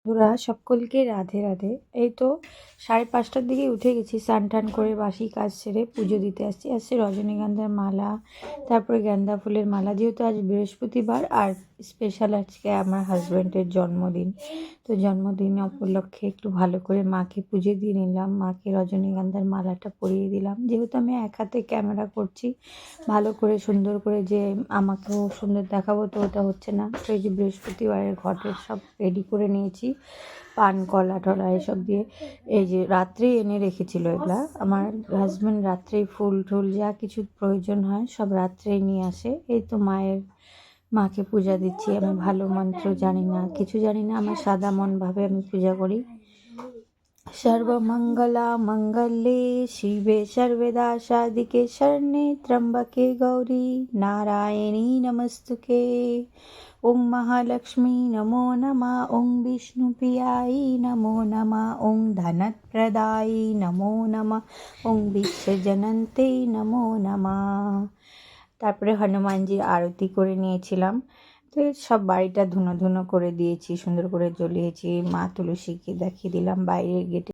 বন্ধুরা সকলকে রাধে রাধে। এই তো 5:30টার দিকে উঠে গেছি, স্নান টান করে বাসি কাজ সেরে পুজো দিতে আসছি রজনীগন্ধার মালা, তারপরে গাঁদা ফুলের মালা, যেহেতু আজ বৃহস্পতিবার আর স্পেশাল আজকে আমার হাজব্যান্ডের জন্মদিন। তো জন্মদিন উপলক্ষে একটু ভালো করে মাকে পুজো দিয়ে নিলাম, মাকে রজনীগন্ধার মালাটা পরিয়ে দিলাম। যেহেতু আমি এক হাতে ক্যামেরা করছি, ভালো করে সুন্দর করে যে আমাকেও সুন্দর দেখাবো তো ওটা হচ্ছে না। তো এই যে বৃহস্পতিবারের ঘটের সব রেডি করে নিয়েছি, পান কলা টলা এসব দিয়ে। এই যে রাত্রেই এনে রেখেছিল এগুলা, আমার হাজব্যান্ড রাত্রেই ফুল টুল যা কিছু প্রয়োজন হয় সব রাত্রেই নিয়ে আসে। এই তো মাকে পূজা দিচ্ছি। আমি ভালো মন্ত্র জানি না, কিছু জানি না, আমার সাদা মনভাবে আমি পূজা করি। सर्वमंगला मंगल्ये शिवे सर्वदा साधिके शरण्ये त्र्यंबके गौरी नारायणी नमस्तुते। ओं महालक्ष्मी नमो नमः, ओं विष्णुप्रियाय नमो नमः, ओं धनप्रदाय नमो नमः, ओं विश्वजनन्ते नमो नमः। তারপরে হনুমানজির আরতি করে নিয়েছিলাম। তো সব বাড়িটা ধুনো ধুনো করে দিয়েছি, সুন্দর করে জ্বলিয়েছি। মা তুলসীকে দেখিয়ে দিলাম বাইরের গেটে।